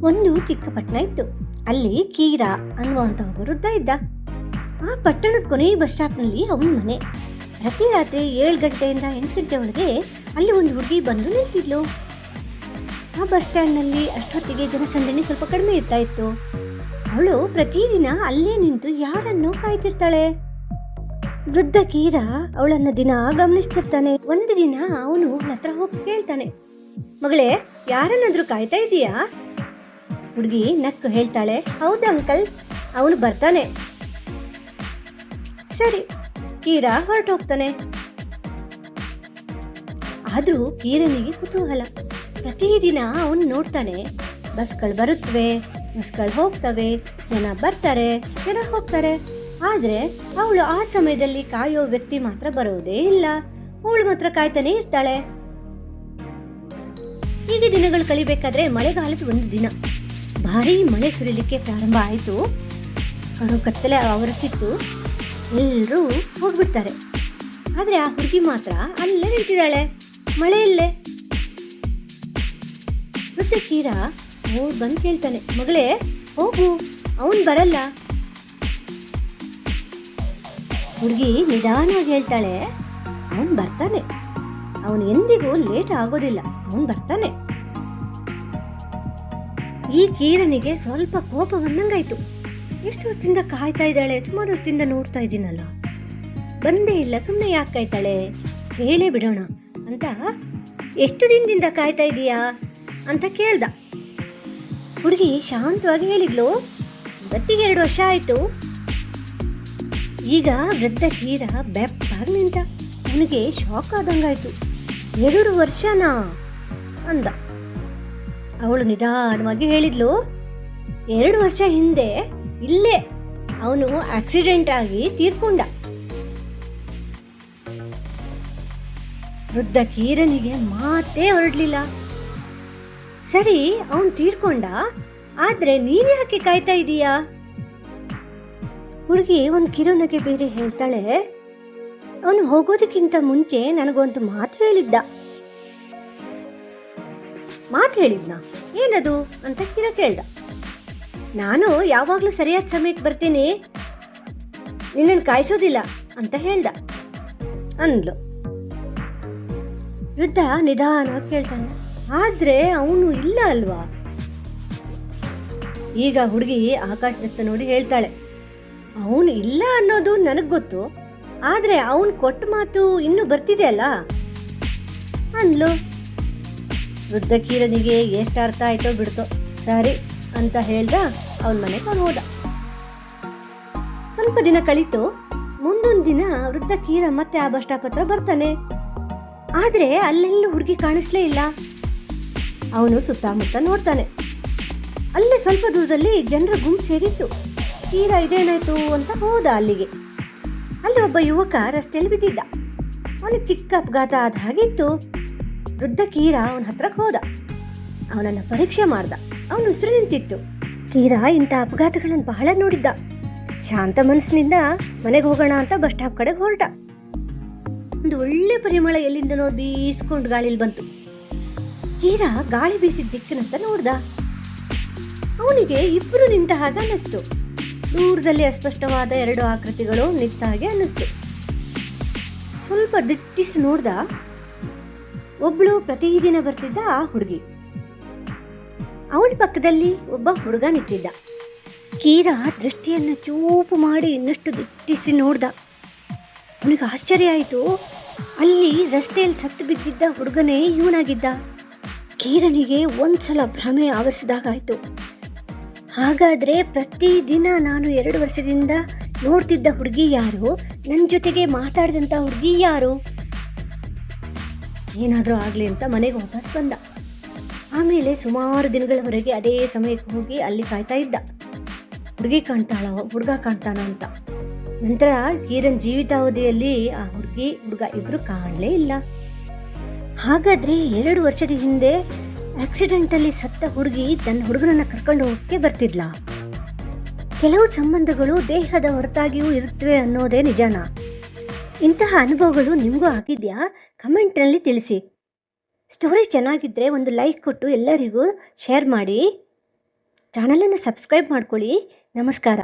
ಒಂದು ಚಿಕ್ಕ ಪಟ್ಟಣ ಇತ್ತು. ಅಲ್ಲಿ ಕೀರಾ ಅನ್ನುವಂಥ ಒಬ್ಬ ವೃದ್ಧ ಇದ್ದ. ಆ ಪಟ್ಟಣದ ಕೊನೆಯ ಬಸ್ ಸ್ಟಾಪ್ನಲ್ಲಿ ಅವನ ಮನೆ. ಪ್ರತಿ ರಾತ್ರಿ 7 ಗಂಟೆಯಿಂದ 8 ಗಂಟೆ ಒಳಗೆ ಅಲ್ಲಿ ಒಂದು ಹುಡುಗಿ ಬಂದು ನಿಂತಿದ್ಲು. ಆ ಬಸ್ ಸ್ಟ್ಯಾಂಡ್ನಲ್ಲಿ ಅಷ್ಟೊತ್ತಿಗೆ ಜನಸಂದಣಿ ಸ್ವಲ್ಪ ಕಡಿಮೆ ಇರ್ತಾ ಇತ್ತು. ಅವಳು ಪ್ರತಿದಿನ ಅಲ್ಲೇ ನಿಂತು ಯಾರನ್ನೋ ಕಾಯ್ತಿರ್ತಾಳೆ. ವೃದ್ಧ ಕೀರಾ ಅವಳನ್ನ ದಿನ ಗಮನಿಸ್ತಿರ್ತಾನೆ. ಒಂದು ದಿನ ಅವನು ಅವಳ ಹತ್ರ ಹೋಗಿ ಕೇಳ್ತಾನೆ, ಮಗಳೇ, ಯಾರನ್ನಾದ್ರೂ ಕಾಯ್ತಾ ಇದೀಯಾ? ಹುಡುಗಿ ನಕ್ಕು ಹೇಳ್ತಾಳೆ, ಹೌದು ಅಂಕಲ್, ಅವನು ಬರ್ತಾನೆ. ಸರಿ, ಕೀರಾ ಹೊರಟೋಗ್ತಾನೆ. ಆದ್ರೂ ಕೀರನಿಗೆ ಕುತೂಹಲ. ಪ್ರತಿದಿನ ಅವನು ನೋಡ್ತಾನೆ, ಬಸ್ಗಳು ಬರುತ್ತವೆ, ಬಸ್ಗಳು ಹೋಗ್ತವೆ, ಜನ ಬರ್ತಾರೆ, ಜನ ಹೋಗ್ತಾರೆ. ಆದ್ರೆ ಅವಳು ಆ ಸಮಯದಲ್ಲಿ ಕಾಯೋ ವ್ಯಕ್ತಿ ಮಾತ್ರ ಬರೋದೇ ಇಲ್ಲ. ಅವಳು ಮಾತ್ರ ಕಾಯ್ತಾನೆ ಇರ್ತಾಳೆ. ಹೀಗೆ ದಿನಗಳು ಕಳಿಬೇಕಾದ್ರೆ ಮಳೆಗಾಲದ ಒಂದು ದಿನ ಭಾರೀ ಮಳೆ ಸುರಿಲಿಕ್ಕೆ ಪ್ರಾರಂಭ ಆಯಿತು. ಕಡು ಕತ್ತಲೆ ಆವರಿಸಿತ್ತು. ಎಲ್ಲರೂ ಹೋಗ್ಬಿಡ್ತಾರೆ. ಆದ್ರೆ ಆ ಹುಡುಗಿ ಮಾತ್ರ ಅಲ್ಲೇ ನಿಂತಿದ್ದಾಳೆ, ಮಳೆಯಲ್ಲೇ. ಮತ್ತೆ ಕೀರಾ ಓಡ್ ಬಂದು ಕೇಳ್ತಾನೆ, ಮಗಳೇ, ಹೋಗು, ಅವನು ಬರಲ್ಲ. ಹುಡುಗಿ ನಿಧಾನವಾಗಿ ಹೇಳ್ತಾಳೆ, ಅವನು ಬರ್ತಾನೆ, ಅವನು ಎಂದಿಗೂ ಲೇಟ್ ಆಗೋದಿಲ್ಲ, ಅವನು ಬರ್ತಾನೆ. ಈ ಕೀರನಿಗೆ ಸ್ವಲ್ಪ ಕೋಪ ಬಂದಂಗಾಯ್ತು. ಎಷ್ಟು ವರ್ಷದಿಂದ ಕಾಯ್ತಾ ಇದ್ದಾಳೆ, ಸುಮಾರು ವರ್ಷದಿಂದ ನೋಡ್ತಾ ಇದ್ದೀನಲ್ಲ, ಬಂದೇ ಇಲ್ಲ, ಸುಮ್ಮನೆ ಯಾಕೆ ಕಾಯ್ತಾಳೆ, ಹೇಳೇ ಬಿಡೋಣ ಅಂತ. ಎಷ್ಟು ದಿನದಿಂದ ಕಾಯ್ತಾ ಇದೀಯಾ ಅಂತ ಕೇಳ್ದ. ಹುಡುಗಿ ಶಾಂತವಾಗಿ ಹೇಳಿದ್ಲು, ಬತ್ತಿಗೆ 2 ವರ್ಷ ಆಯ್ತು. ಈಗ ವೃದ್ಧ ಕೀರ ಬೆಪ್ಪಾಗಿ ನಿಂತ. ಅವನಿಗೆ ಶಾಕ್ ಆದಂಗಾಯ್ತು. 2 ವರ್ಷನಾ ಅಂದ. ಅವಳು ನಿಧಾನವಾಗಿ ಹೇಳಿದ್ಲು, 2 ವರ್ಷ ಹಿಂದೆ ಇಲ್ಲೇ ಅವನು ಆಕ್ಸಿಡೆಂಟ್ ಆಗಿ ತೀರ್ಕೊಂಡ. ವೃದ್ಧ ಕೀರನಿಗೆ ಮಾತೇ ಹೊರಡ್ಲಿಲ್ಲ. ಸರಿ, ಅವನು ತೀರ್ಕೊಂಡ, ಆದ್ರೆ ನೀನ್ ಯಾಕೆ ಕಾಯ್ತಾ ಇದೀಯಾ? ಹುಡುಗಿ ಒಂದು ಕಿರುನಗೆ ಬೇರೆ ಹೇಳ್ತಾಳೆ, ಅವನು ಹೋಗೋದಕ್ಕಿಂತ ಮುಂಚೆ ನನಗೊಂದು ಮಾತು ಹೇಳಿದ್ದ. ಮಾತು ಹೇಳಿದ್ನ? ಏನದು ಅಂತ ಕಿರ ಕೇಳ್ದ. ನಾನು ಯಾವಾಗ್ಲೂ ಸರಿಯಾದ ಸಮಯಕ್ಕೆ ಬರ್ತೀನಿ, ನಿನ್ನನ್ನು ಕಾಯಿಸೋದಿಲ್ಲ ಅಂತ ಹೇಳ್ದ ಅಂದ್ಲು. ವೃದ್ಧ ನಿಧಾನವಾಗಿ ಕೇಳ್ತಾನೆ, ಆದ್ರೆ ಅವನು ಇಲ್ಲ ಅಲ್ವಾ? ಈಗ ಹುಡುಗಿ ಆಕಾಶದತ್ತ ನೋಡಿ ಹೇಳ್ತಾಳೆ, ಅವನು ಇಲ್ಲ ಅನ್ನೋದು ನನಗೆ ಗೊತ್ತು, ಆದ್ರೆ ಅವನು ಕೊಟ್ಟ ಮಾತು ಇನ್ನೂ ಬರ್ತಿದೆ ಅಲ್ಲ ಅಂದ್ಲು. ವೃದ್ಧ ಕೀರನಿಗೆ ಎಷ್ಟು ಅರ್ಥ ಆಯ್ತೋ ಬಿಡ್ತೋ, ಸರಿ ಅಂತ ಹೇಳ್ದ. ಅವನ ಮನೆಗೆ ಅವನು ಹೋದ. ಸ್ವಲ್ಪ ದಿನ ಕಳೀತು. ಮುಂದೊಂದು ದಿನ ವೃದ್ಧ ಕೀರ ಮತ್ತೆ ಆ ಬಸ್ ಸ್ಟಾಪ್ ಹತ್ರ ಬರ್ತಾನೆ. ಆದ್ರೆ ಅಲ್ಲೆಲ್ಲ ಹುಡುಗಿ ಕಾಣಿಸ್ಲೇ ಇಲ್ಲ. ಅವನು ಸುತ್ತಮುತ್ತ ನೋಡ್ತಾನೆ. ಅಲ್ಲೇ ಸ್ವಲ್ಪ ದೂರದಲ್ಲಿ ಜನರ ಗುಂಪು ಸೇರಿತ್ತು. ಕೀರ ಇದೇನಾಯ್ತು ಅಂತ ಹೋದ ಅಲ್ಲಿಗೆ. ಅಲ್ಲಿ ಒಬ್ಬ ಯುವಕ ರಸ್ತೆಯಲ್ಲಿ ಬಿದ್ದಿದ್ದ. ಅವನಿಗೆ ಚಿಕ್ಕ ಅಪಘಾತ ಆದ ಹಾಗಿತ್ತು. ವೃದ್ಧ ಕೀರ ಅವನ ಹತ್ರಕ್ಕೆ ಹೋದ. ಅವನನ್ನು ಪರೀಕ್ಷೆ ಮಾಡ್ದ. ಅವನು ಉಸಿರು ನಿಂತಿತ್ತು. ಕೀರ ಇಂಥ ಅಪಘಾತಗಳನ್ನು ಬಹಳ ನೋಡಿದ್ದ. ಶಾಂತ ಮನಸ್ಸಿನಿಂದ ಮನೆಗೆ ಹೋಗೋಣ ಅಂತ ಬಸ್ ಸ್ಟಾಪ್ ಕಡೆಗೆ ಹೊರಟ. ಒಂದು ಒಳ್ಳೆ ಪರಿಮಳ ಎಲ್ಲಿಂದನೋ ಬೀಸ್ಕೊಂಡು ಗಾಳಿಲಿ ಬಂತು. ಕೀರ ಗಾಳಿ ಬೀಸಿದ ದಿಕ್ಕನಂತ ನೋಡ್ದ. ಅವನಿಗೆ ಇಬ್ಬರು ನಿಂತ ಹಾಗೆ ಅನ್ನಿಸ್ತು. ದೂರದಲ್ಲಿ ಅಸ್ಪಷ್ಟವಾದ 2 ಆಕೃತಿಗಳು ನಿಂತ ಹಾಗೆ ಅನ್ನಿಸ್ತು. ಸ್ವಲ್ಪ ದಿಟ್ಟಿಸಿ ನೋಡ್ದ. ಒಬ್ಳು ಪ್ರತಿದಿನ ಬರ್ತಿದ್ದ ಆ ಹುಡುಗಿ. ಅವಳ ಪಕ್ಕದಲ್ಲಿ ಒಬ್ಬ ಹುಡುಗ ನಿಂತಿದ್ದ. ಕೀರ ದೃಷ್ಟಿಯನ್ನು ಚೂಪು ಮಾಡಿ ಇನ್ನಷ್ಟು ದಿಟ್ಟಿಸಿ ನೋಡ್ದ. ಅವನಿಗೆ ಆಶ್ಚರ್ಯ ಆಯಿತು. ಅಲ್ಲಿ ರಸ್ತೆಯಲ್ಲಿ ಸತ್ತು ಬಿದ್ದಿದ್ದ ಹುಡುಗನೇ ಇವನಾಗಿದ್ದ. ಕೀರನಿಗೆ ಒಂದ್ಸಲ ಭ್ರಮೆ ಆವರಿಸಿದಾಗಾಯ್ತು. ಹಾಗಾದ್ರೆ ಪ್ರತಿದಿನ ನಾನು 2 ವರ್ಷದಿಂದ ನೋಡ್ತಿದ್ದ ಹುಡುಗಿ ಯಾರು? ನನ್ನ ಜೊತೆಗೆ ಮಾತಾಡಿದಂಥ ಹುಡುಗಿ ಯಾರು? ಏನಾದರೂ ಆಗಲಿ ಅಂತ ಮನೆಗೆ ವಾಪಸ್ ಬಂದ. ಆಮೇಲೆ ಸುಮಾರು ದಿನಗಳವರೆಗೆ ಅದೇ ಸಮಯಕ್ಕೆ ಹೋಗಿ ಅಲ್ಲಿ ಕಾಯ್ತಾ ಇದ್ದ, ಹುಡುಗಿ ಕಾಣ್ತಾಳ, ಹುಡುಗ ಕಾಣ್ತಾನ ಅಂತ. ನಂತರ ಕೀರನ್ ಜೀವಿತಾವಧಿಯಲ್ಲಿ ಆ ಹುಡುಗ ಇಬ್ರು ಕಾಣಲೇ ಇಲ್ಲ. ಹಾಗಾದ್ರೆ 2 ವರ್ಷದ ಹಿಂದೆ ಆಕ್ಸಿಡೆಂಟಲ್ಲಿ ಸತ್ತ ಹುಡುಗಿ ತನ್ನ ಹುಡುಗನನ್ನ ಕರ್ಕೊಂಡು ಹೋಗಕ್ಕೆ ಬರ್ತಿದ್ಲ. ಕೆಲವು ಸಂಬಂಧಗಳು ದೇಹದ ಹೊರತಾಗಿಯೂ ಇರುತ್ತವೆ ಅನ್ನೋದೇ ನಿಜಾನ? ಇಂತಹ ಅನುಭವಗಳು ನಿಮಗೂ ಆಗಿದೆಯಾ? ಕಮೆಂಟ್ನಲ್ಲಿ ತಿಳಿಸಿ. ಸ್ಟೋರಿ ಚೆನ್ನಾಗಿದ್ದರೆ ಒಂದು ಲೈಕ್ ಕೊಟ್ಟು ಎಲ್ಲರಿಗೂ ಶೇರ್ ಮಾಡಿ. ಚಾನಲನ್ನು ಸಬ್ಸ್ಕ್ರೈಬ್ ಮಾಡ್ಕೊಳ್ಳಿ. ನಮಸ್ಕಾರ.